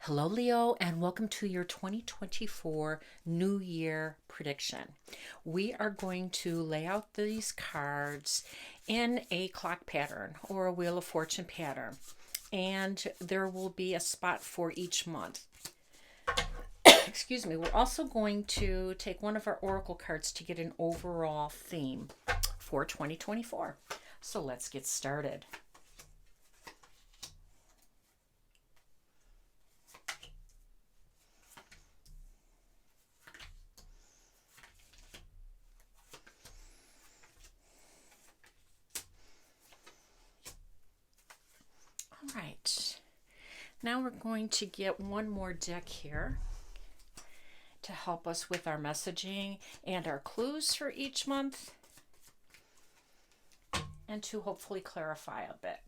Hello, Leo, and welcome to your 2024 New Year prediction. We are going to lay out these cards in a clock pattern or a Wheel of Fortune pattern, and there will be a spot for each month. Excuse me. We're also going to take one of our oracle cards to get an overall theme for 2024. So let's get started. All right. Now we're going to get one more deck here to help us with our messaging and our clues for each month, and to hopefully clarify a bit.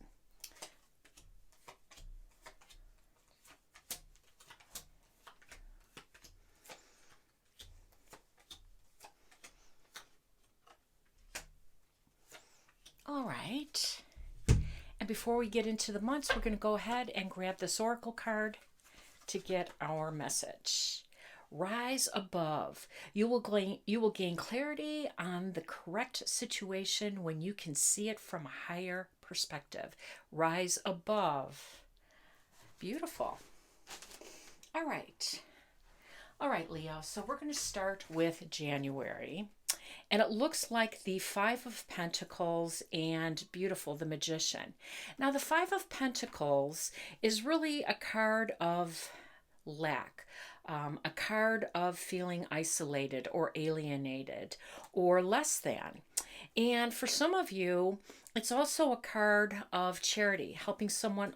All right. And before we get into the months, we're going to go ahead and grab this oracle card to get our message. Rise above. You will gain clarity on the correct situation when you can see it from a higher perspective. Rise above. Beautiful. All right. All right, Leo. So we're going to start with January. And it looks like the Five of Pentacles and beautiful, the Magician. Now, the Five of Pentacles is really a card of lack, a card of feeling isolated or alienated or less than. And for some of you, it's also a card of charity, helping someone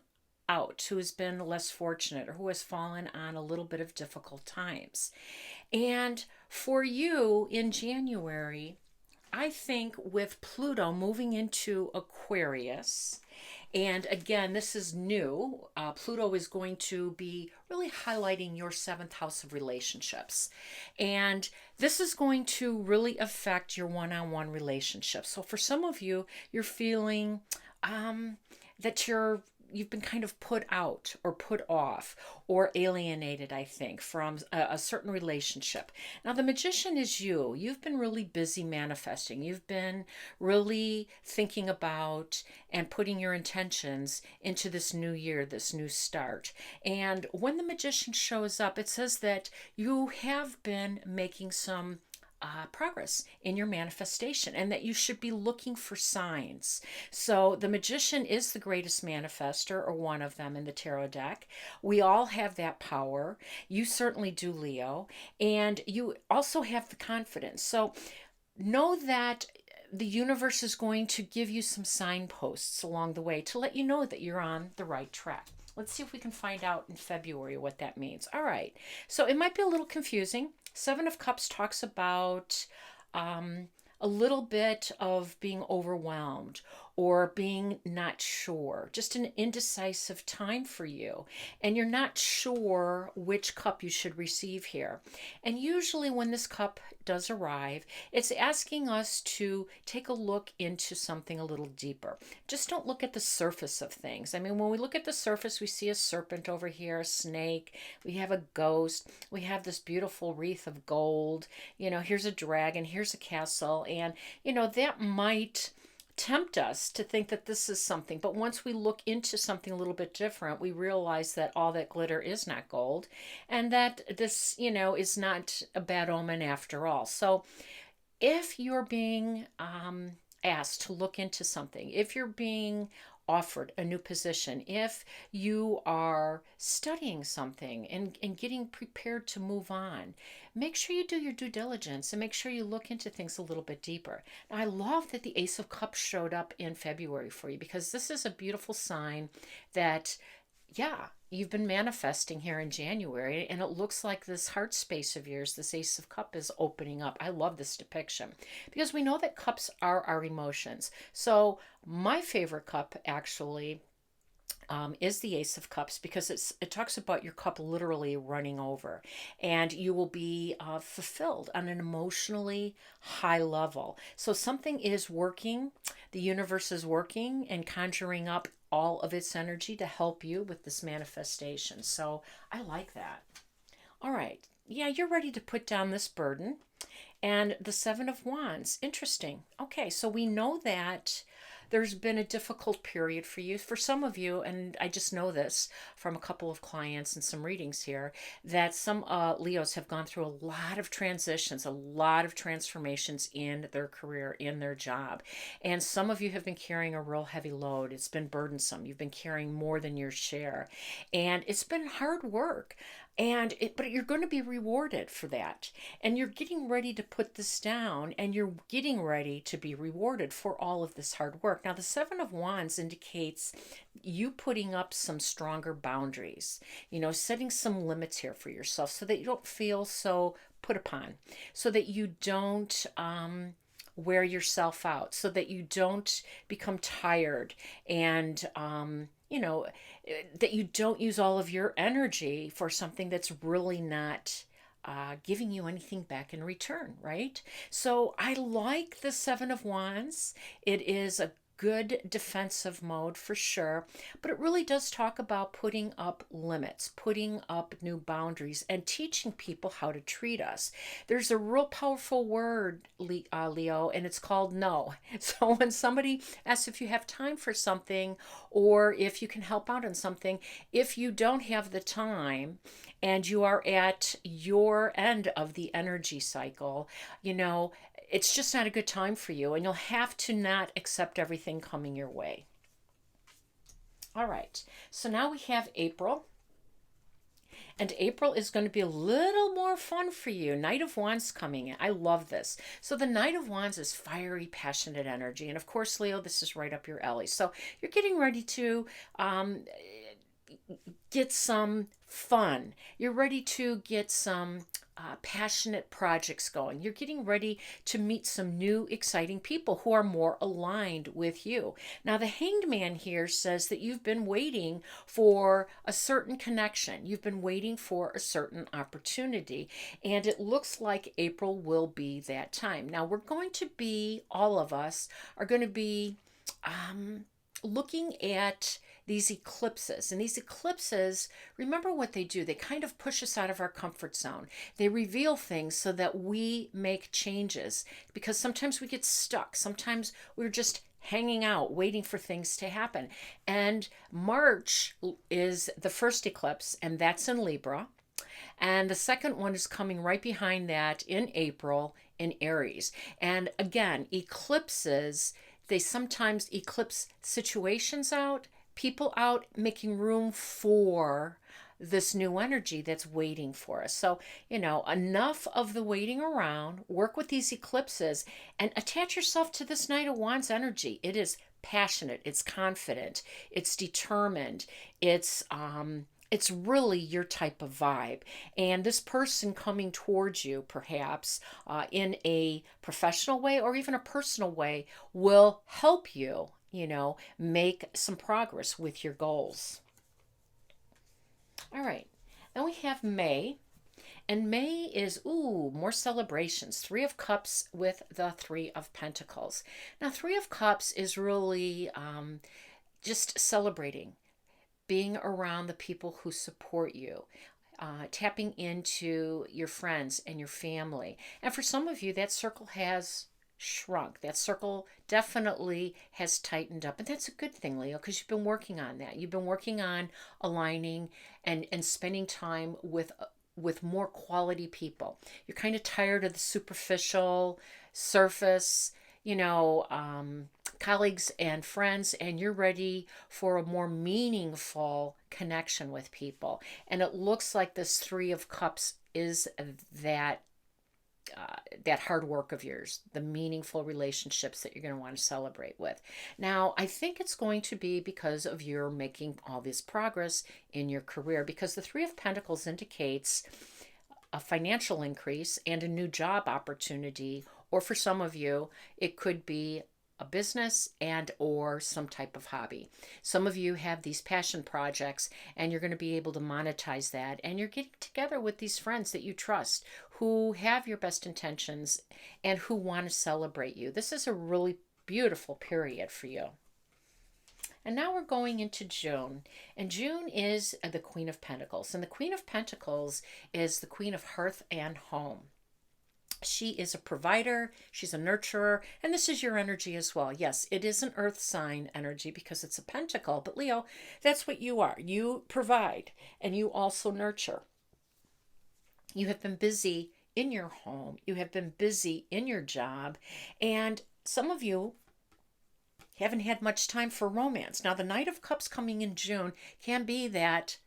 out who has been less fortunate or who has fallen on a little bit of difficult times. And for you in January, I think with Pluto moving into Aquarius, and again, this is new, Pluto is going to be really highlighting your seventh house of relationships. And this is going to really affect your one-on-one relationships. So for some of you, you're feeling that you've been kind of put out or put off or alienated, I think, from a certain relationship. Now, the Magician is you. You've been really busy manifesting. You've been really thinking about and putting your intentions into this new year, this new start. And when the Magician shows up, it says that you have been making some progress in your manifestation and that you should be looking for signs. So the Magician is the greatest manifester, or one of them in the tarot deck. We all have that power. You certainly do, Leo. And you also have the confidence. So know that the universe is going to give you some signposts along the way to let you know that you're on the right track. Let's see if we can find out in February what that means. All right. So it might be a little confusing. Seven of Cups talks about a little bit of being overwhelmed or being not sure, just an indecisive time for you. And you're not sure which cup you should receive here. And usually when this cup does arrive, it's asking us to take a look into something a little deeper. Just don't look at the surface of things. I mean, when we look at the surface, we see a serpent over here, a snake, we have a ghost, we have this beautiful wreath of gold, here's a dragon, here's a castle, and, that might tempt us to think that this is something. But once we look into something a little bit different, we realize that all that glitter is not gold, and that this, is not a bad omen after all. So if you're being asked to look into something, if you're being offered a new position, if you are studying something and getting prepared to move on, make sure you do your due diligence and make sure you look into things a little bit deeper. Now, I love that the Ace of Cups showed up in February for you, because this is a beautiful sign that, you've been manifesting here in January, and it looks like this heart space of yours, this Ace of Cups, is opening up. I love this depiction because we know that cups are our emotions. So my favorite cup actually is the Ace of Cups, because it talks about your cup literally running over, and you will be fulfilled on an emotionally high level. So something is working. The universe is working and conjuring up all of its energy to help you with this manifestation. So I like that. All right. Yeah, you're ready to put down this burden. And the Seven of Wands, interesting. Okay, so we know that there's been a difficult period for you. For some of you, and I just know this from a couple of clients and some readings here, that some Leos have gone through a lot of transitions, a lot of transformations in their career, in their job. And some of you have been carrying a real heavy load. It's been burdensome. You've been carrying more than your share. And it's been hard work. But you're going to be rewarded for that. And you're getting ready to put this down, and you're getting ready to be rewarded for all of this hard work. Now, the Seven of Wands indicates you putting up some stronger boundaries, setting some limits here for yourself so that you don't feel so put upon, so that you don't wear yourself out, so that you don't become tired and, that you don't use all of your energy for something that's really not giving you anything back in return, right? So I like the Seven of Wands. It is a good defensive mode for sure, but it really does talk about putting up limits, putting up new boundaries, and teaching people how to treat us. There's a real powerful word, Leo, and it's called no. So when somebody asks if you have time for something or if you can help out on something, if you don't have the time and you are at your end of the energy cycle, it's just not a good time for you, and you'll have to not accept everything coming your way. All right, so now we have April. And April is going to be a little more fun for you. Knight of Wands coming in. I love this. So the Knight of Wands is fiery, passionate energy. And of course, Leo, this is right up your alley. So you're getting ready to get some fun. You're ready to get some passionate projects going. You're getting ready to meet some new exciting people who are more aligned with you. Now, the Hanged Man here says that you've been waiting for a certain connection. You've been waiting for a certain opportunity, and it looks like April will be that time. Now, we're going to be, all of us are going to be looking at these eclipses. And these eclipses, remember what they do. They kind of push us out of our comfort zone. They reveal things so that we make changes, because sometimes we get stuck. Sometimes we're just hanging out, waiting for things to happen. And March is the first eclipse, and that's in Libra. And the second one is coming right behind that in April in Aries. And again, eclipses, they sometimes eclipse situations out, people out, making room for this new energy that's waiting for us. So, enough of the waiting around. Work with these eclipses and attach yourself to this Knight of Wands energy. It is passionate, it's confident, it's determined, it's really your type of vibe. And this person coming towards you, perhaps in a professional way or even a personal way, will help you, make some progress with your goals. All right. Then we have May. And May is, more celebrations. Three of Cups with the Three of Pentacles. Now, Three of Cups is really just celebrating, being around the people who support you, tapping into your friends and your family. And for some of you, that circle has shrunk. That circle definitely has tightened up. And that's a good thing, Leo, because you've been working on that. You've been working on aligning and spending time with more quality people. You're kind of tired of the superficial, surface, colleagues and friends, and you're ready for a more meaningful connection with people. And it looks like this Three of Cups is that hard work of yours, the meaningful relationships that you're going to want to celebrate with. Now, I think it's going to be because of your making all this progress in your career, because the Three of Pentacles indicates a financial increase and a new job opportunity, or for some of you, it could be a business and or some type of hobby. Some of you have these passion projects and you're going to be able to monetize that, and you're getting together with these friends that you trust who have your best intentions and who want to celebrate you. This is a really beautiful period for you. And now we're going into June. And June is the Queen of Pentacles. And the Queen of Pentacles is the Queen of Hearth and Home. She is a provider, she's a nurturer, and this is your energy as well. Yes, it is an earth sign energy because it's a pentacle, but Leo, that's what you are. You provide and you also nurture. You have been busy in your home, you have been busy in your job, and some of you haven't had much time for romance. Now, the Knight of Cups coming in June can be that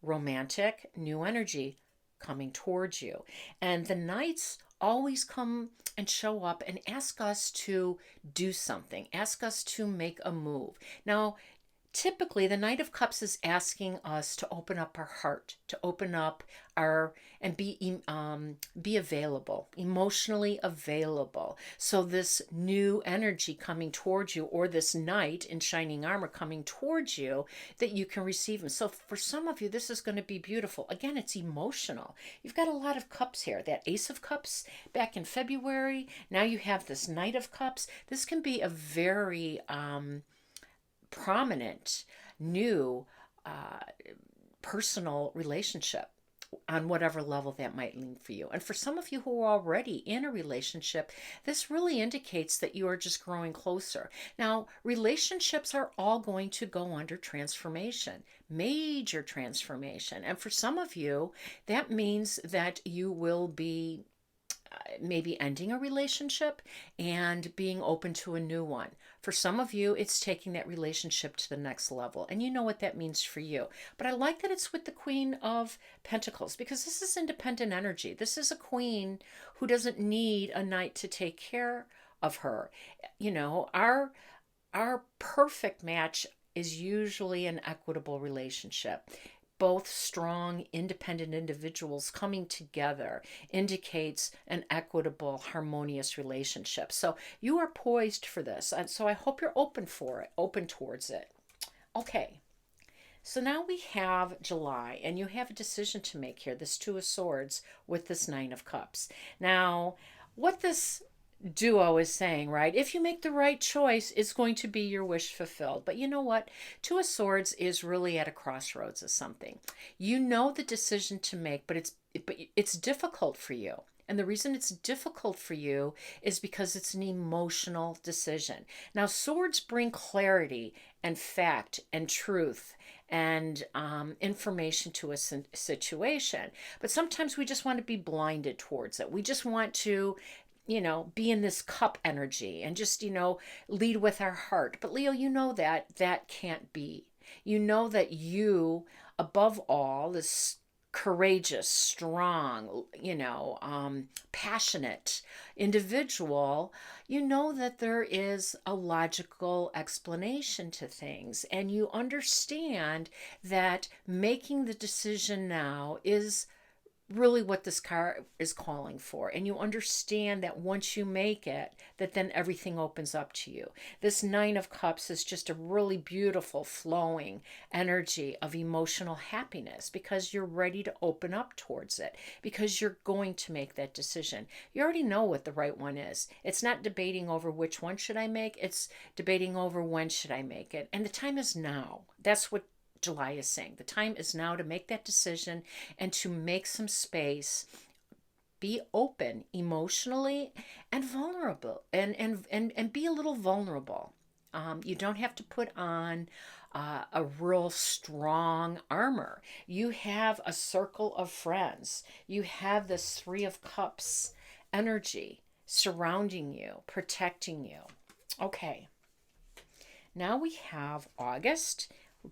romantic new energy coming towards you. And the Knights always come and show up and ask us to do something, ask us to make a move. Now, typically the Knight of Cups is asking us to open up our heart, to open up our and be available, emotionally available. So this new energy coming towards you, or this knight in shining armor coming towards you, that you can receive them. So for some of you, this is going to be beautiful. Again, it's emotional. You've got a lot of cups here. That Ace of Cups back in February. Now you have this Knight of Cups. This can be a very prominent new personal relationship on whatever level that might mean for you. And for some of you who are already in a relationship, this really indicates that you are just growing closer. Now, relationships are all going to go under transformation, major transformation. And for some of you, that means that you will be maybe ending a relationship and being open to a new one. For some of you, it's taking that relationship to the next level. And you know what that means for you. But I like that it's with the Queen of Pentacles because this is independent energy. This is a queen who doesn't need a knight to take care of her. You know, our perfect match is usually an equitable relationship. Both strong, independent individuals coming together indicates an equitable, harmonious relationship. So you are poised for this. And so I hope you're open for it, open towards it. Okay. So now we have July, and you have a decision to make here, this Two of Swords with this Nine of Cups. Now, what this duo is saying, right? If you make the right choice, it's going to be your wish fulfilled. But you know what? Two of Swords is really at a crossroads of something. You know the decision to make, but it's difficult for you. And the reason it's difficult for you is because it's an emotional decision. Now, swords bring clarity and fact and truth and information to a situation. But sometimes we just want to be blinded towards it. We just want to be in this cup energy and just, lead with our heart. But Leo, you know that can't be. You know that you, above all, this courageous, strong, passionate individual, you know that there is a logical explanation to things. And you understand that making the decision now is really what this card is calling for. And you understand that once you make it, that then everything opens up to you. This Nine of Cups is just a really beautiful flowing energy of emotional happiness because you're ready to open up towards it, because you're going to make that decision. You already know what the right one is. It's not debating over which one should I make. It's debating over when should I make it. And the time is now. That's what July is saying. The time is now to make that decision and to make some space, be open emotionally and vulnerable and be a little vulnerable. You don't have to put on a real strong armor. You have a circle of friends. You have this Three of Cups energy surrounding you, protecting you. Okay. Now we have August.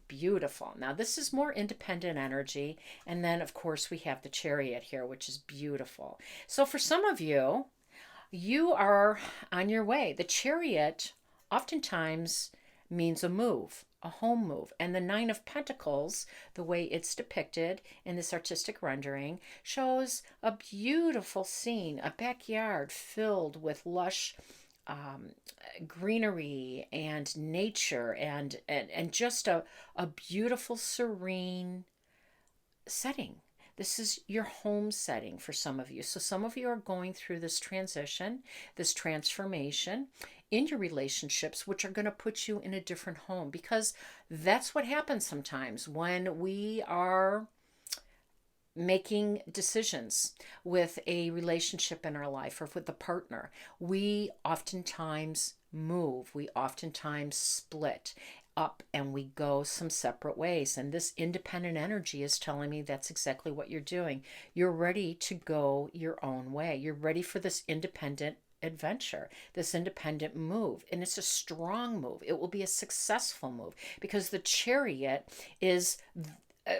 Beautiful. Now this is more independent energy. And then of course we have the Chariot here, which is beautiful. So for some of you, you are on your way. The Chariot oftentimes means a move, a home move. And the Nine of Pentacles, the way it's depicted in this artistic rendering, shows a beautiful scene, a backyard filled with lush greenery and nature and just a beautiful, serene setting. This is your home setting for some of you. So some of you are going through this transition, this transformation. in your relationships, which are going to put you in a different home, because that's what happens sometimes when we are making decisions with a relationship in our life or with a partner. We oftentimes move, we oftentimes split up, and we go some separate ways. And this independent energy is telling me that's exactly what you're doing. You're ready to go your own way. You're ready for this independent adventure, this independent move. And it's a strong move. It will be a successful move, because the Chariot is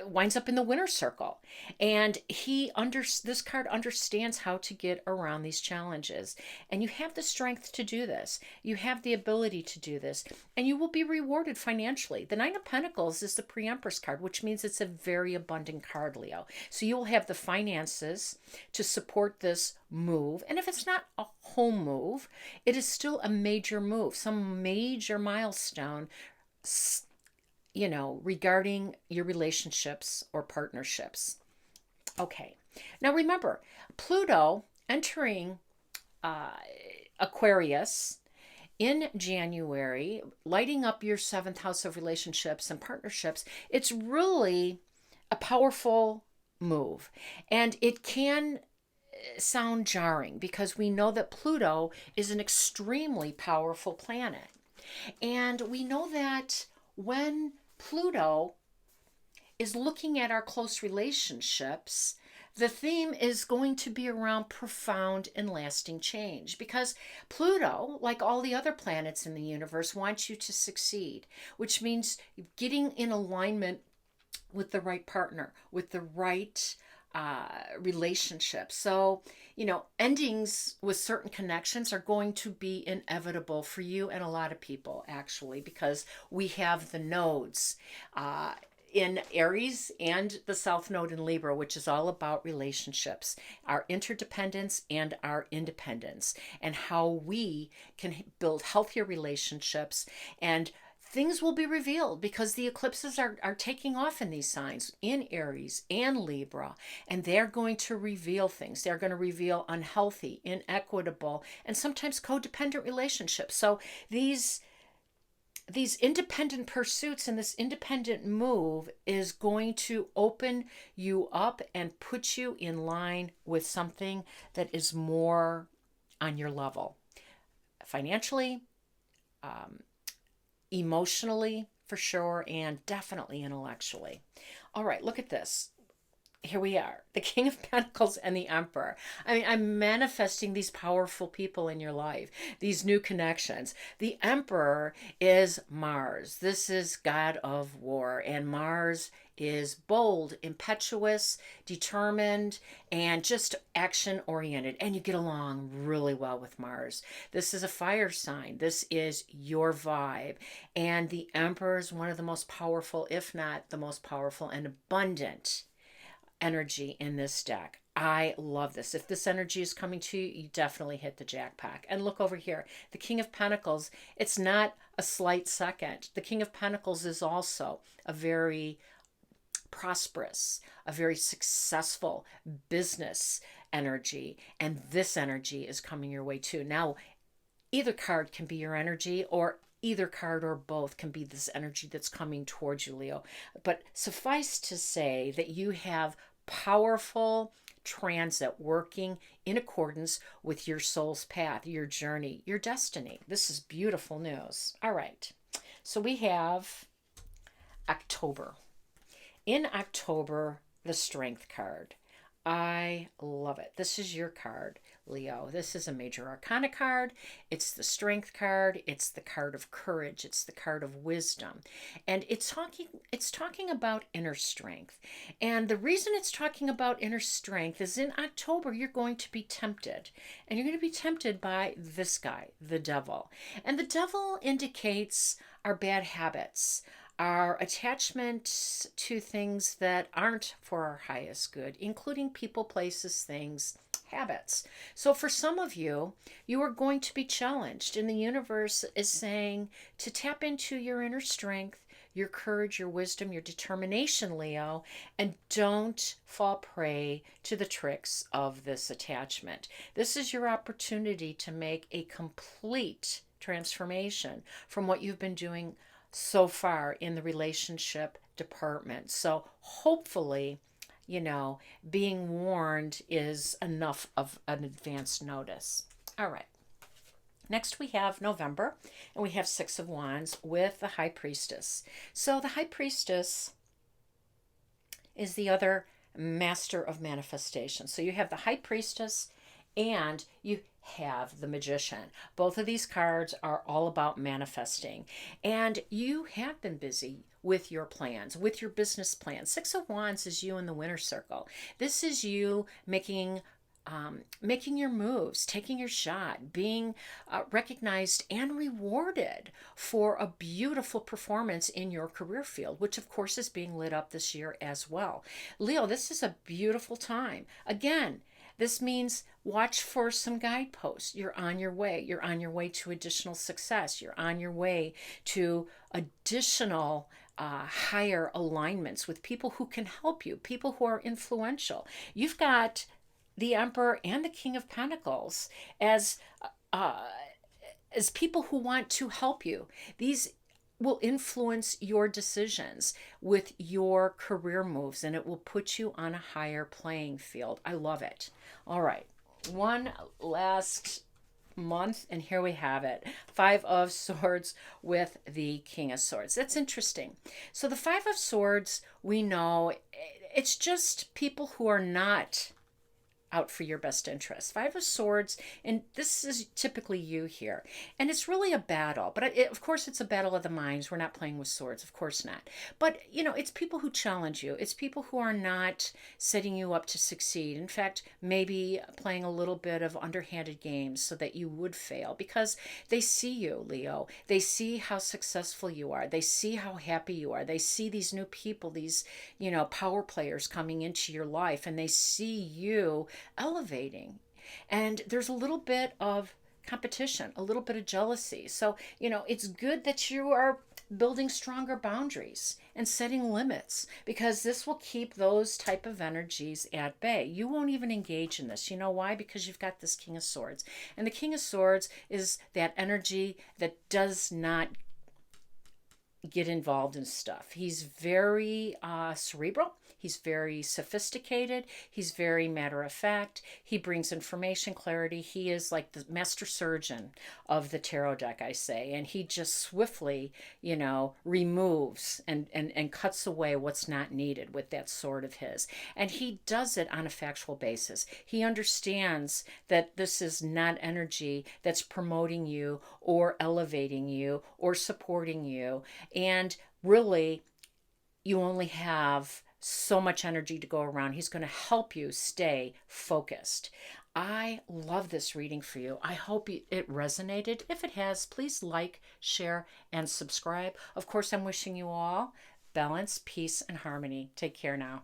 winds up in the winner's circle, and this card understands how to get around these challenges. And you have the strength to do this, you have the ability to do this, and you will be rewarded financially. The Nine of Pentacles is the pre-Empress card, which means it's a very abundant card, Leo. So you will have the finances to support this move. And if it's not a home move, it is still a major move, some major milestone, regarding your relationships or partnerships. Okay. Now remember, Pluto entering Aquarius in January, lighting up your 7th house of relationships and partnerships. It's really a powerful move. And it can sound jarring, because we know that Pluto is an extremely powerful planet. And we know that when Pluto is looking at our close relationships, the theme is going to be around profound and lasting change, because Pluto, like all the other planets in the universe, wants you to succeed, which means getting in alignment with the right partner, with the right relationship. So, endings with certain connections are going to be inevitable for you and a lot of people, actually, because we have the nodes in Aries and the South Node in Libra, which is all about relationships, our interdependence and our independence, and how we can build healthier relationships. And things will be revealed, because the eclipses are taking off in these signs, in Aries and Libra, and they're going to reveal things. They're going to reveal unhealthy, inequitable, and sometimes codependent relationships. So these independent pursuits and this independent move is going to open you up and put you in line with something that is more on your level, financially, emotionally, for sure, and definitely intellectually. All right, look at this. Here we are, the King of Pentacles and the Emperor. I mean, I'm manifesting these powerful people in your life, these new connections. The Emperor is Mars. This is God of war, and Mars is bold, impetuous, determined, and just action-oriented. And you get along really well with Mars. This is a fire sign. This is your vibe. And the Emperor is one of the most powerful, if not the most powerful and abundant energy in this deck. I love this. If this energy is coming to you, you definitely hit the jackpot. And look over here, the King of Pentacles, it's not a slight second. The King of Pentacles is also a very prosperous, a very successful business energy. And this energy is coming your way too. Now, either card can be your energy, or either card or both can be this energy that's coming towards you, Leo. But suffice to say that you have powerful transit working in accordance with your soul's path, your journey, your destiny. This is beautiful news. All right. So we have October. In October, the Strength card. I love it. This is your card, Leo. This is a major arcana card. It's the Strength card. It's the card of courage. It's the card of wisdom. And it's talking about inner strength. And the reason it's talking about inner strength is in October, you're going to be tempted. And you're going to be tempted by this guy, the devil. And the devil indicates our bad habits, our attachment to things that aren't for our highest good, including people, places, things, habits. So for some of you, you are going to be challenged, and the universe is saying to tap into your inner strength, your courage, your wisdom, your determination, Leo, and don't fall prey to the tricks of this attachment. This is your opportunity to make a complete transformation from what you've been doing so far in the relationship department. So hopefully, being warned is enough of an advance notice. All right. Next, we have November, and we have Six of Wands with the High Priestess. So the High Priestess is the other master of manifestation. So you have the High Priestess and you have the Magician. Both of these cards are all about manifesting. And you have been busy with your plans, with your business plans. Six of Wands is you in the winner circle. This is you making your moves, taking your shot, being recognized and rewarded for a beautiful performance in your career field, which of course is being lit up this year as well. Leo, this is a beautiful time. Again, this means watch for some guideposts. You're on your way. You're on your way to additional success. You're on your way to additional higher alignments with people who can help you, people who are influential. You've got the Emperor and the King of Pentacles as people who want to help you. These will influence your decisions with your career moves, and it will put you on a higher playing field. I love it. All right, one last month, and here we have it. Five of Swords with the King of Swords. That's interesting. So the Five of Swords, we know it's just people who are not out for your best interest. Five of Swords, and this is typically you here. And it's really a battle, but of course it's a battle of the minds. We're not playing with swords, of course not. But, it's people who challenge you. It's people who are not setting you up to succeed. In fact, maybe playing a little bit of underhanded games so that you would fail, because they see you, Leo. They see how successful you are. They see how happy you are. They see these new people, these, power players coming into your life, and they see you elevating. And there's a little bit of competition, a little bit of jealousy. So, it's good that you are building stronger boundaries and setting limits, because this will keep those type of energies at bay. You won't even engage in this. You know why? Because you've got this King of Swords. And the King of Swords is that energy that does not get involved in stuff. He's very cerebral. He's very sophisticated. He's very matter of fact. He brings information, clarity. He is like the master surgeon of the tarot deck, I say. And he just swiftly, removes and cuts away what's not needed with that sword of his. And he does it on a factual basis. He understands that this is not energy that's promoting you or elevating you or supporting you. And really, you only have so much energy to go around. He's going to help you stay focused. I love this reading for you. I hope it resonated. If it has, please like, share, and subscribe. Of course, I'm wishing you all balance, peace, and harmony. Take care now.